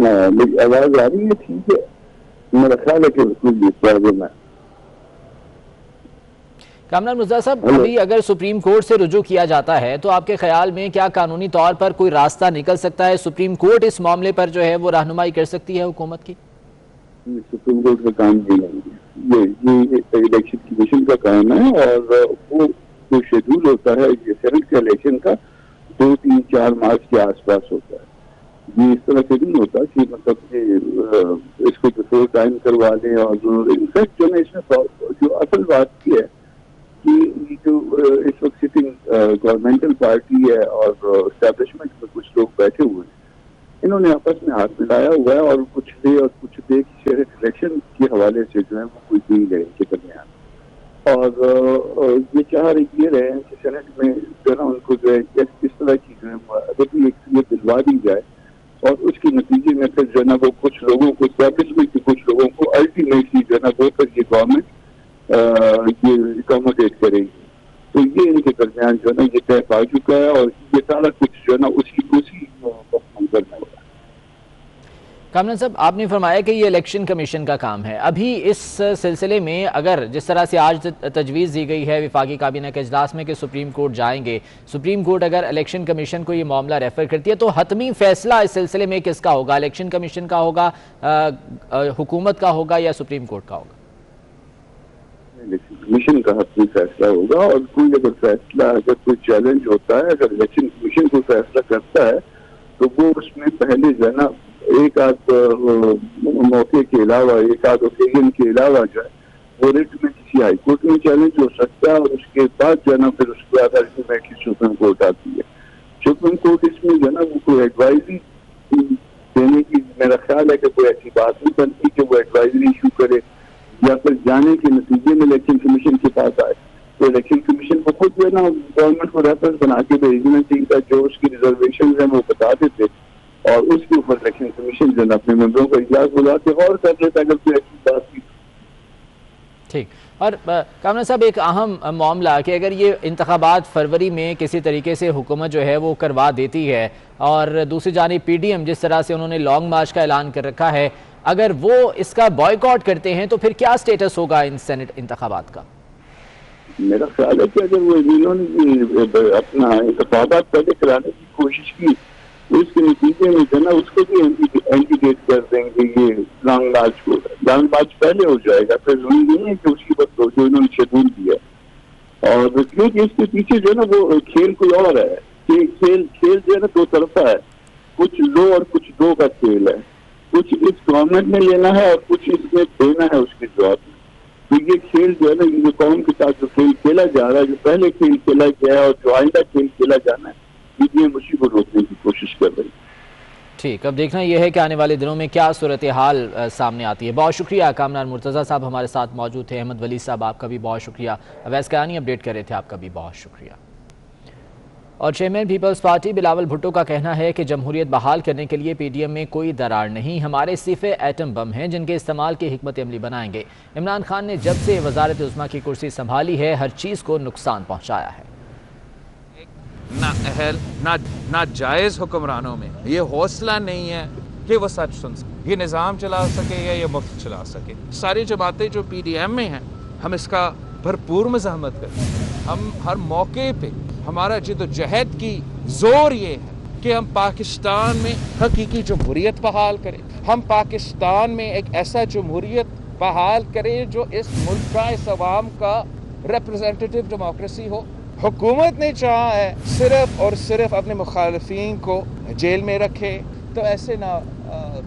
میری آواز آ رہی ہے؟ ٹھیک ہے، میرا خیال ہے کہ کوئی پرابلم ہے۔ کامران مرتضیٰ صاحب، ابھی اگر سپریم کورٹ سے رجوع کیا جاتا ہے تو آپ کے خیال میں کیا قانونی طور پر کوئی راستہ نکل سکتا ہے؟ سپریم کورٹ اس معاملے پر جو ہے وہ رہنمائی کر سکتی ہے حکومت کی؟ سپریم کورٹ کا کام یہ الیکشن کمیشن کا کام ہے، اور وہ جو شیڈول ہوتا ہے یہ سینٹ کے الیکشن کا 2, 3, 4 مارچ کے آس پاس ہوتا ہے۔ یہ اس طرح سے نہیں ہوتا کہ مطلب اس کو بفور ٹائم کروا لیں، اور انفیکٹ جو ہے اس میں جو اصل بات یہ ہے کہ یہ جو اس وقت سٹنگ گورنمنٹل پارٹی ہے اور اسٹیبلشمنٹ میں کچھ لوگ بیٹھے ہوئے ہیں، انہوں نے آپس میں ہاتھ ملایا ہوا ہے، اور کچھ دے اور کچھ دے کی الیکشن کے حوالے سے جو ہے وہ کوئی ڈیل ہے کے درمیان، اور یہ چاہ رہے ہیں کہ سینٹ میں جو ہے نا ان کو جو ہے اس طرح کی جو ہے ادبی ایک دلوا دی جائے، اور اس کے نتیجے میں پھر جو ہے نا وہ کچھ لوگوں کو اسٹیبلشمنٹ کے کچھ لوگوں کو الٹیمیٹلی جو ہے نا وہ پھر یہ گورنمنٹ یہ اکوموڈیٹ کرے گی۔ تو یہ ان کے درمیان جو ہے نا یہ طے پا چکا ہے، اور یہ سارا کچھ جو ہے نا اسی کرنا ہوگا۔ کامران صاحب، آپ نے فرمایا کہ یہ الیکشن کمیشن کا کام ہے۔ ابھی اس سلسلے میں اگر جس طرح سے آج تجویز دی گئی ہے وفاقی کابینہ کے اجلاس میں کہ سپریم کورٹ جائیں گے، سپریم کورٹ اگر الیکشن کمیشن کو یہ معاملہ ریفر کرتی ہے تو حتمی فیصلہ اس سلسلے میں کس کا ہوگا؟ الیکشن کمیشن کا ہوگا، حکومت کا ہوگا، یا سپریم کورٹ کا ہوگا؟ الیکشن کمیشن کا حتمی فیصلہ ہوگا، اور کوئی اگر فیصلہ اگر کوئی چیلنج ہوتا ہے، اگر الیکشن کمیشن کو فیصلہ کرتا ہے تو وہ اس میں پہلے جو ہے نا ایک آدھ موقع کے علاوہ، ایک آدھ اوکیزن کے علاوہ جو ہے وہ ریٹ میں کسی ہائی کورٹ میں چیلنج ہو سکتا ہے، اور اس کے بعد جو ہے نا پھر اس کے بعد الٹیمیٹلی سپریم کورٹ آتی ہے۔ سپریم کورٹ اس میں جو ہے نا وہ کوئی ایڈوائزری دینے کی میرا خیال ہے کہ کوئی ایسی بات نہیں بنتی کہ وہ ایڈوائزری ایشو کرے، یا پھر جانے کے نتیجے میں الیکشن کمیشن کے پاس آئے تو الیکشن کمیشن کو خود جو ہے نا گورنمنٹ کو ریفرنس بنا کے بھیجنا چاہیے، جو اس کی ریزرویشن ہیں وہ بتا دیتے، اور اس کے اوپر الیکشن کمیشن جو ہے اپنے ممبروں کا اجلاس بلا کے غور کر لیتا اگر کوئی ایسی بات کی۔ ٹھیک۔ اور کامران صاحب، ایک اہم معاملہ کہ اگر یہ انتخابات فروری میں کسی طریقے سے حکومت جو ہے وہ کروا دیتی ہے، اور دوسری جانب پی ڈی ایم جس طرح سے انہوں نے لانگ مارچ کا اعلان کر رکھا ہے، اگر وہ اس کا بائیکاٹ کرتے ہیں تو پھر کیا سٹیٹس ہوگا ان سینٹ انتخابات کا؟ میرا خیال ہے کہ اگر وہ انہوں نے اپنا انتخابات پہلے کرانے کی کوشش کی، اس کے نتیجے میں جو ہے نا اس کو بھی اینٹیڈیٹ کر دیں گے یہ لانگ مارچ کو۔ لانگ مارچ پہلے ہو جائے گا، پھر ضروری نہیں ہے کہ اس کی وقت جو انہوں نے شیڈول دیا، اور کیونکہ اس کے پیچھے جو ہے نا وہ کھیل کوئی اور ہے، کھیل جو ہے نا دو طرفہ ہے، کچھ لو اور کچھ دو کا کھیل ہے، کچھ اس گورنمنٹ نے لینا ہے اور کچھ اس میں دینا ہے اس کے جواب میں۔ تو یہ کھیل جو ہے نا یہ جو قوم کے ساتھ جو کھیل کھیلا جا رہا ہے، جو پہلے کھیل کھیلا گیا ہے اور جو آئندہ کھیل کھیلا جانا ہے، یہ اسی کو روکنے کی کوشش کر رہی ہے۔ ٹھیک، اب دیکھنا یہ ہے کہ آنے والے دنوں میں کیا صورتحال سامنے آتی ہے۔ بہت شکریہ کامران مرتضیٰ صاحب ہمارے ساتھ موجود تھے۔ احمد ولی صاحب آپ کا بھی بہت شکریہ۔ اویس کیانی اپڈیٹ کر رہے تھے، آپ کا بھی بہت شکریہ۔ اور chairman Peoples Party Bilawal Bhutto کا کہنا ہے کہ جمہوریت بحال کرنے کے لیے پی ڈی ایم میں کوئی درار نہیں، ہمارے استعفے ایٹم بم ہیں جن کے استعمال کی حکمت عملی بنائیں گے۔ عمران خان نے جب سے وزارت عظمیٰ کی کرسی سنبھالی ہے ہر چیز کو نقصان پہنچایا ہے۔ نہ اہل نہ جائز حکمرانوں میں یہ حوصلہ نہیں ہے کہ وہ سچ سن سکے، یہ نظام چلا سکے یا یہ مفت چلا سکے۔ ساری جماعتیں جو پی ڈی ایم میں ہیں ہم اس کا بھرپور مزاحمت کرتے ہیں۔ ہم ہر موقع پہ ہمارا جد و جہد کی زور یہ ہے کہ ہم پاکستان میں حقیقی جمہوریت بحال کریں، ہم پاکستان میں ایک ایسا جمہوریت بحال کریں جو اس ملک کا، اس عوام کا ریپرزینٹیٹیو ڈیموکریسی ہو۔ حکومت نے چاہا ہے صرف اور صرف اپنے مخالفین کو جیل میں رکھے، تو ایسے نہ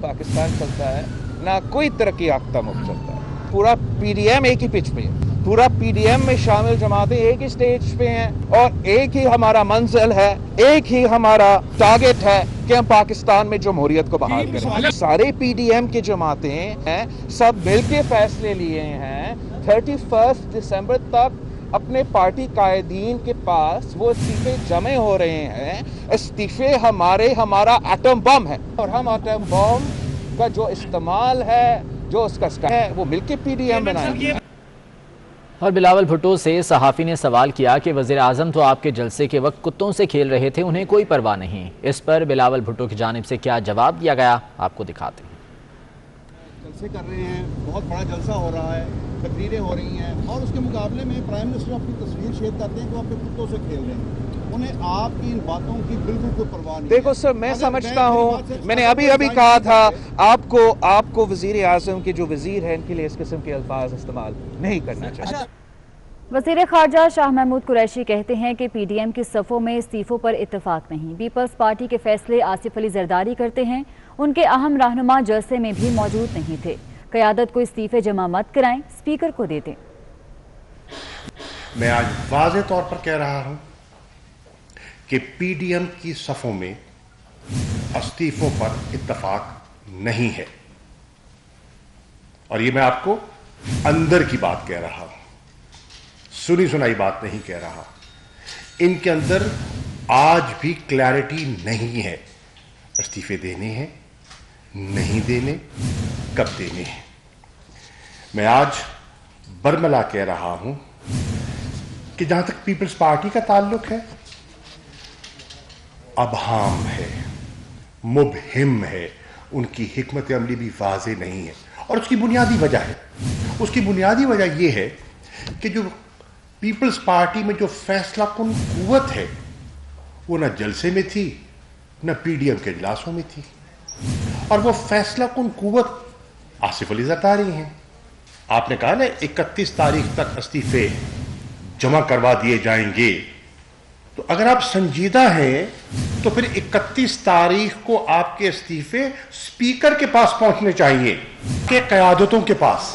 پاکستان چلتا ہے، نہ کوئی ترقی یافتہ ملک چلتا ہے۔ پورا پی ڈی ایم ایک ہی پچ پہ ہے، پورا پی ڈی ایم میں شامل جماعتیں ایک ہی سٹیج پہ ہیں، اور ایک ہی ہمارا منزل ہے، ایک ہی ہمارا ٹارگٹ ہے کہ ہم پاکستان میں جمہوریت کو بحال کریں۔ سارے پی ڈی ایم کی جماعتیں ہیں، سب مل کے فیصلے لیے ہیں 31 دسمبر تک اپنے پارٹی قائدین کے پاس وہ استعفے جمع ہو رہے ہیں۔ استعفے ہمارا ایٹم بم ہے، اور ہم ایٹم بم کا جو استعمال ہے، جو اس کا ہے، وہ مل کے پی ڈی ایم بنائیں گے۔ اور بلاول بھٹو سے صحافی نے سوال کیا کہ وزیر اعظم تو آپ کے جلسے کے وقت کتوں سے کھیل رہے تھے، انہیں کوئی پرواہ نہیں۔ اس پر بلاول بھٹو کی جانب سے کیا جواب دیا گیا، آپ کو دکھاتے ہیں۔ جلسے کر رہے ہیں، بہت بڑا جلسہ ہو رہا ہے، تقریریں ہو رہی ہیں، اور اس کے مقابلے میں پرائم منسٹر اپنی تصویر شیئر کرتے ہیں کہ وہ اپنے کتوں سے کھیل رہے ہیں۔ انہیں آپ کی ان باتوں کی بالکل کوئی پرواہ نہیں۔ دیکھو سر، میں سمجھتا ہوں، میں نے ابھی کہا تھا آپ کو وزیر اعظم کے جو وزیر ہیں ان کے لیے اس قسم کے الفاظ استعمال نہیں کرنا چاہیے۔ وزیر خارجہ شاہ محمود قریشی کہتے ہیں کہ پی ڈی ایم کی صفوں میں استعفوں پر اتفاق نہیں۔ پیپلز پارٹی کے فیصلے آصف علی زرداری کرتے ہیں، ان کے اہم رہنما جلسے میں بھی موجود نہیں تھے۔ قیادت کو استعفے جمع مت کرائیں، اسپیکر کو دے دیں۔ میں آج واضح طور پر کہہ رہا ہوں کہ پی ڈی ایم کی صفوں میں استعفوں پر اتفاق نہیں ہے، اور یہ میں آپ کو اندر کی بات کہہ رہا ہوں، سنی سنائی بات نہیں کہہ رہا۔ ان کے اندر آج بھی کلیئرٹی نہیں ہے، استعفے دینے ہیں، نہیں دینے، کب دینے ہیں۔ میں آج برملا کہہ رہا ہوں کہ جہاں تک پیپلز پارٹی کا تعلق ہے، ابہام ہے، مبہم ہے، ان کی حکمت عملی بھی واضح نہیں ہے، اور اس کی بنیادی وجہ ہے، اس کی بنیادی وجہ یہ ہے کہ جو پیپلز پارٹی میں جو فیصلہ کن قوت ہے وہ نہ جلسے میں تھی نہ پی ڈی ایم کے اجلاسوں میں تھی، اور وہ فیصلہ کن قوت آصف علی زرداری ہیں۔ آپ نے کہا نا 31 تاریخ تک استعفے جمع کروا دیے جائیں گے، تو اگر آپ سنجیدہ ہیں تو پھر 31 تاریخ کو آپ کے استعفے اسپیکر کے پاس پہنچنے چاہیے کہ قیادتوں کے پاس۔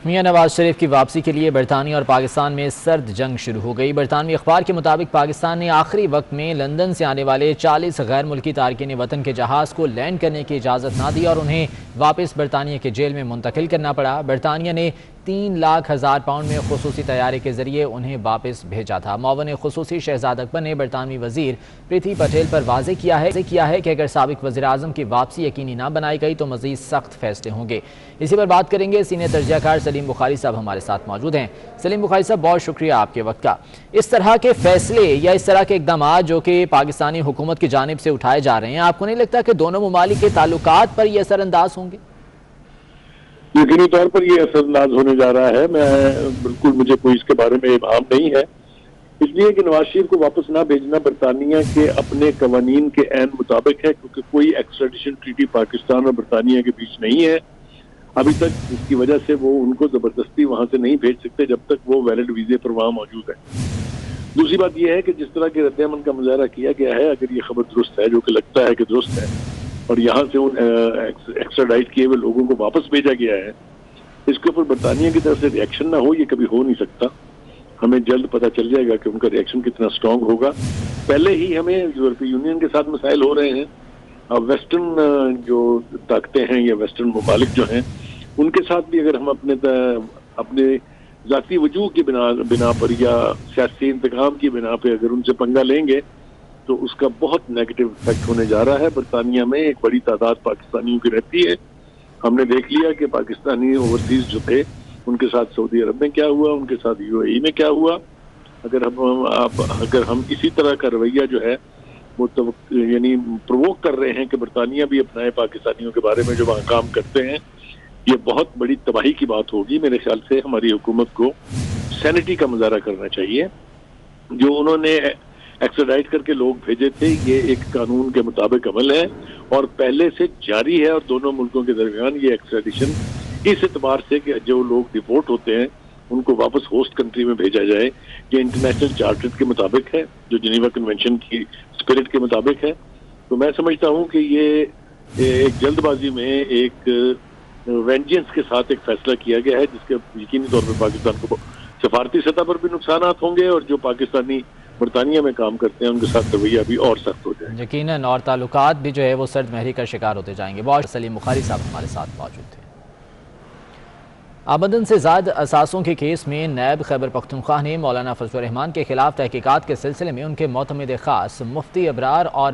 میاں نواز شریف کی واپسی کے لیے برطانیہ اور پاکستان میں سرد جنگ شروع ہو گئی۔ برطانوی اخبار کے مطابق پاکستان نے آخری وقت میں لندن سے آنے والے 40 غیر ملکی تارکین وطن کے جہاز کو لینڈ کرنے کی اجازت نہ دی اور انہیں واپس برطانیہ کے جیل میں منتقل کرنا پڑا۔ برطانیہ نے 3,00,000 پاؤنڈ میں خصوصی طیارے کے ذریعے انہیں واپس بھیجا تھا۔ معاون خصوصی شہزاد اکبر نے برطانوی وزیر پریتھی پٹیل پر واضح کیا ہے کہ اگر سابق وزیر اعظم کی واپسی یقینی نہ بنائی گئی تو مزید سخت فیصلے ہوں گے۔ اسی پر بات کریں گے، سینئر تجزیہ کار سلیم بخاری صاحب ہمارے ساتھ موجود ہیں۔ سلیم بخاری صاحب، بہت شکریہ آپ کے وقت کا۔ اس طرح کے فیصلے یا اس طرح کے اقدامات جو کہ پاکستانی حکومت کی جانب سے اٹھائے جا رہے ہیں، آپ کو نہیں لگتا کہ دونوں ممالک کے تعلقات پر یہ اثر انداز ہوں گے؟ یقینی طور پر یہ اثر انداز ہونے جا رہا ہے۔ بالکل مجھے کوئی اس کے بارے میں ابہام نہیں ہے، اس لیے کہ نواز شریف کو واپس نہ بھیجنا برطانیہ کے اپنے قوانین کے عین مطابق ہے، کیونکہ کوئی ایکسٹریڈیشن ٹریٹی پاکستان اور برطانیہ کے بیچ نہیں ہے ابھی تک، جس کی وجہ سے وہ ان کو زبردستی وہاں سے نہیں بھیج سکتے جب تک وہ ویلڈ ویزے پر وہاں موجود ہے۔ دوسری بات یہ ہے کہ جس طرح کے رد عمل کا مظاہرہ کیا گیا ہے، اگر یہ خبر درست ہے، جو کہ لگتا ہے کہ درست ہے، اور یہاں سے ان ایکسٹراڈائٹ کیے ہوئے لوگوں کو واپس بھیجا گیا ہے، اس کے اوپر برطانیہ کی طرف سے ری ایکشن نہ ہو، یہ کبھی ہو نہیں سکتا۔ ہمیں جلد پتہ چل جائے گا کہ ان کا ری ایکشن کتنا سٹرونگ ہوگا۔ پہلے ہی ہمیں یورپی یونین کے ساتھ مسائل ہو رہے ہیں، ویسٹرن جو طاقتیں ہیں یا ویسٹرن ممالک جو ہیں ان کے ساتھ بھی اگر ہم اپنے ذاتی وجوہ کی بنا پر یا سیاسی انتقام کی بنا پہ اگر ان سے پنگا لیں گے تو اس کا بہت نیگیٹو افیکٹ ہونے جا رہا ہے۔ برطانیہ میں ایک بڑی تعداد پاکستانیوں کی رہتی ہے، ہم نے دیکھ لیا کہ پاکستانی اوورسیز جو تھے ان کے ساتھ سعودی عرب میں کیا ہوا، ان کے ساتھ یو اے ای میں کیا ہوا۔ اگر ہم اسی طرح کا رویہ جو ہے وہ یعنی پرووک کر رہے ہیں کہ برطانیہ بھی اپنائے پاکستانیوں کے بارے میں جو وہاں کام کرتے ہیں، یہ بہت بڑی تباہی کی بات ہوگی۔ میرے خیال سے ہماری حکومت کو سینٹی کا مظاہرہ کرنا چاہیے۔ جو انہوں نے ایکسٹراڈائٹ کر کے لوگ بھیجے تھے، یہ ایک قانون کے مطابق عمل ہے اور پہلے سے جاری ہے، اور دونوں ملکوں کے درمیان یہ ایکسٹریڈیشن اس اعتبار سے کہ جو لوگ ڈیپورٹ ہوتے ہیں ان کو واپس ہوسٹ کنٹری میں بھیجا جائے، یہ انٹرنیشنل چارٹر کے مطابق ہے، جو جنیوا کنونشن کی اسپرٹ کے مطابق ہے۔ تو میں سمجھتا ہوں کہ یہ ایک جلد بازی میں ایک وینجنس کے ساتھ ایک فیصلہ کیا گیا ہے، جس کے یقینی طور پر پاکستان کو سفارتی سطح پر بھی نقصانات ہوں گے، اور جو پاکستانی برطانیہ میں کام کرتے ہیں ان کے ساتھ رویہ بھی اور سخت ہو جائے۔ یقیناً، اور تعلقات بھی جو ہے وہ سرد مہری کا شکار ہوتے جائیں گے۔ بہت سلیم بخاری صاحب ہمارے ساتھ موجود تھے۔ آمدن سے زائد اثاثوں کے کیس میں نیب خیبر پختونخوا نے مولانا فضل الرحمان کے خلاف تحقیقات کے سلسلے میں ان کے معتمد خاص مفتی ابرار اور